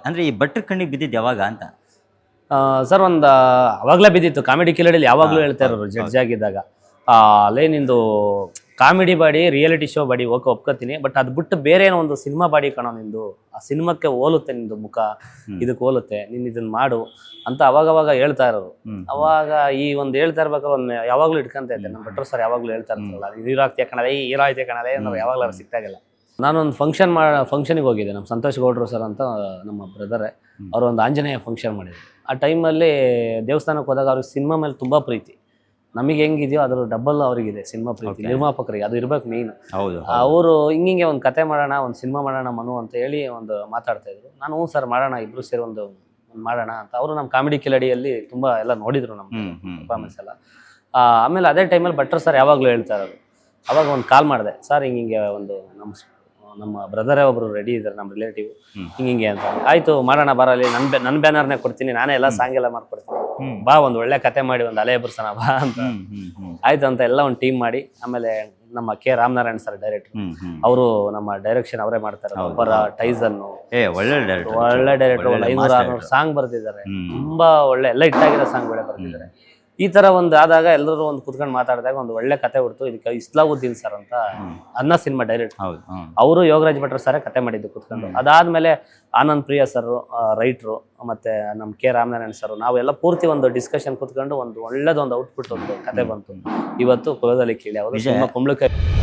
ಅಂದ್ರೆ ಈ ಭಟ್ರ ಕಣ್ಣಿಗೆ ಬಿದ್ದಿದ್ದು ಯಾವಾಗ ಅಂತ? ಸರ್ ಒಂದು ಅವಾಗಲೇ ಬಿದ್ದಿತ್ತು. ಕಾಮಿಡಿ ಕಿಲಾಡಿಯಲ್ಲಿ ಯಾವಾಗಲೂ ಹೇಳ್ತಾ ಇರೋರು ಜಡ್ಜ್ ಆಗಿದ್ದಾಗ, ಅಲ್ಲೇ ನಿಂದು ಕಾಮಿಡಿ ಬಾಡಿ, ರಿಯಾಲಿಟಿ ಶೋ ಬಾಡಿ ಓಕೆ ಒಪ್ಕೋತೀನಿ, ಬಟ್ ಅದು ಬಿಟ್ಟು ಬೇರೆ ಏನೋ ಒಂದು ಸಿನಿಮಾ ಬಾಡಿ ಕಣೋ ನಿಂದು, ಆ ಸಿನಿಮಾಕ್ಕೆ ಹೋಲುತ್ತೆ ನಿಂದು ಮುಖ, ಇದಕ್ಕೆ ಹೋಲುತ್ತೆ, ನೀನು ಇದನ್ನ ಮಾಡು ಅಂತ ಅವಾಗವಾಗ ಹೇಳ್ತಾ ಇರೋರು. ಅವಾಗ ಈ ಒಂದು ಹೇಳ್ತಾ ಇರ್ಬೇಕಾದ್ರೆ ಒಂದು ಯಾವಾಗಲೂ ಇಟ್ಕೊಂತ ಇದ್ದೆ. ನಮ್ಮ ಭಟ್ರು ಸರ್ ಯಾವಾಗಲೂ ಹೇಳ್ತಾ ಇರ್ತಾರಲ್ಲ, ಹೀರೋ ಆಗ್ತೀಯ ಕಣಲೆ, ಹೀರೋ ಆಗ್ತೀಯ ಕಣಲೆ, ನಾವು ಯಾವಾಗಲೂ ಸಿಕ್ತಾಗಿಲ್ಲ. ನಾನೊಂದು ಫಂಕ್ಷನಿಗೆ ಹೋಗಿದ್ದೆ. ನಮ್ಮ ಸಂತೋಷ್ ಗೌಡ್ರು ಸರ್ ಅಂತ ನಮ್ಮ ಬ್ರದರೇ, ಅವರು ಒಂದು ಆಂಜನೇಯ ಫಂಕ್ಷನ್ ಮಾಡಿದ್ರು. ಆ ಟೈಮಲ್ಲಿ ದೇವಸ್ಥಾನಕ್ಕೆ ಹೋದಾಗ ಅವ್ರಿಗೆ ಸಿನಿಮಾ ಮೇಲೆ ತುಂಬ ಪ್ರೀತಿ. ನಮಗೆ ಹೆಂಗಿದೆಯೋ ಅದ್ರ ಡಬಲ್ ಅವರಿಗಿದೆ ಸಿನಿಮಾ ಪ್ರೀತಿ. ನಿರ್ಮಾಪಕರಿಗೆ ಅದು ಇರ್ಬೇಕು ಮೇಯ್ನ್. ಅವರು ಹಿಂಗೆ ಒಂದು ಕತೆ ಮಾಡೋಣ, ಒಂದು ಸಿನಿಮಾ ಮಾಡೋಣ ಮನು ಅಂತ ಹೇಳಿ ಒಂದು ಮಾತಾಡ್ತಾ ಇದ್ರು. ನಾನು ಹ್ಞೂ ಸರ್ ಮಾಡೋಣ, ಇಬ್ರು ಸೇರಿ ಒಂದು ಮಾಡೋಣ ಅಂತ. ಅವರು ನಮ್ಮ ಕಾಮಿಡಿ ಕಿಲಾಡಿಯಲ್ಲಿ ತುಂಬ ಎಲ್ಲ ನೋಡಿದ್ರು ನಮ್ಮ ಪರ್ಫಾರ್ಮೆನ್ಸ್ ಎಲ್ಲ. ಆಮೇಲೆ ಅದೇ ಟೈಮಲ್ಲಿ ಭಟ್ರು ಸರ್ ಯಾವಾಗಲೂ ಹೇಳ್ತಾ ಇರೋದು. ಅವಾಗ ಒಂದು ಕಾಲ್ ಮಾಡಿದೆ, ಸರ್ ಹಿಂಗೆ ಒಂದು ನಮ್ಮ ಬ್ರದರೇ ಒಬ್ರು ರೆಡಿ ಇದ್ದಾರೆ, ನಮ್ಮ ರಿಲೇಟಿವ್, ಹಿಂಗೆ ಅಂತ. ಆಯ್ತು ಮಾಡೋಣ, ಬರಲಿ, ನನ್ನ ಬ್ಯಾನರ್ನೇ ಕೊಡ್ತೀನಿ, ನಾನೇ ಎಲ್ಲ ಸಾಂಗ್ ಎಲ್ಲ ಮಾಡ್ಕೊಡ್ತೀನಿ, ಬಾ ಒಂದು ಒಳ್ಳೆ ಕತೆ ಮಾಡಿ ಒಂದು ಅಲೆ ಎಬ್ರಸನ ಬಾ ಅಂತ. ಆಯ್ತು ಅಂತ ಎಲ್ಲ ಒಂದು ಟೀಮ್ ಮಾಡಿ, ಆಮೇಲೆ ನಮ್ಮ ಕೆ ರಾಮನಾರಾಯಣ್ ಸರ್ ಡೈರೆಕ್ಟರ್, ಅವರು ನಮ್ಮ ಡೈರೆಕ್ಷನ್ ಅವರೇ ಮಾಡ್ತಾರೆ. ಒಬ್ಬರ ಟೈಸನ್ ಒಳ್ಳೆ ಡೈರೆಕ್ಟರ್, ಒಂದು 500-600 ಸಾಂಗ್ ಬರ್ತಿದ್ದಾರೆ. ತುಂಬಾ ಒಳ್ಳೆ ಎಲ್ಲ ಹಿಟ್ಟಾಗಿರೋ ಸಾಂಗ್ಗಳೇ ಬರ್ತಿದ್ದಾರೆ. ಈ ತರ ಒಂದು ಆದಾಗ ಎಲ್ಲರೂ ಒಂದು ಕುತ್ಕೊಂಡು ಮಾತಾಡಿದಾಗ ಒಂದು ಒಳ್ಳೆ ಕತೆ ಹುಡ್ತು. ಇದಕ್ಕೆ ಇಸ್ಲಾವುದ್ದೀನ್ ಸರ್ ಅಂತ ಅನ್ನ ಸಿನಿಮಾ ಡೈರೆಕ್ಟರ್, ಅವರು ಯೋಗರಾಜ್ ಭಟ್ರು ಸರ್ ಕತೆ ಮಾಡಿದ್ದು ಕುತ್ಕೊಂಡು. ಅದಾದ್ಮೇಲೆ ಆನಂದ್ ಪ್ರಿಯ ಸರ್ ರೈಟ್ರು, ಮತ್ತೆ ನಮ್ಮ ಕೆ ರಾಮನಾರಾಯಣ್ ಸರ್, ನಾವೆಲ್ಲ ಪೂರ್ತಿ ಒಂದು ಡಿಸ್ಕಷನ್ ಕುತ್ಕೊಂಡು ಒಂದು ಒಳ್ಳೇದೊಂದು ಔಟ್ಪುಟ್ ಒಂದು ಕತೆ ಬಂತು. ಇವತ್ತು ಕುಲದಲ್ಲಿ ಕೀಳಿ ಅವರು ಸಿನಿಮಾ ಕುಂಬಳಕಾಯಿ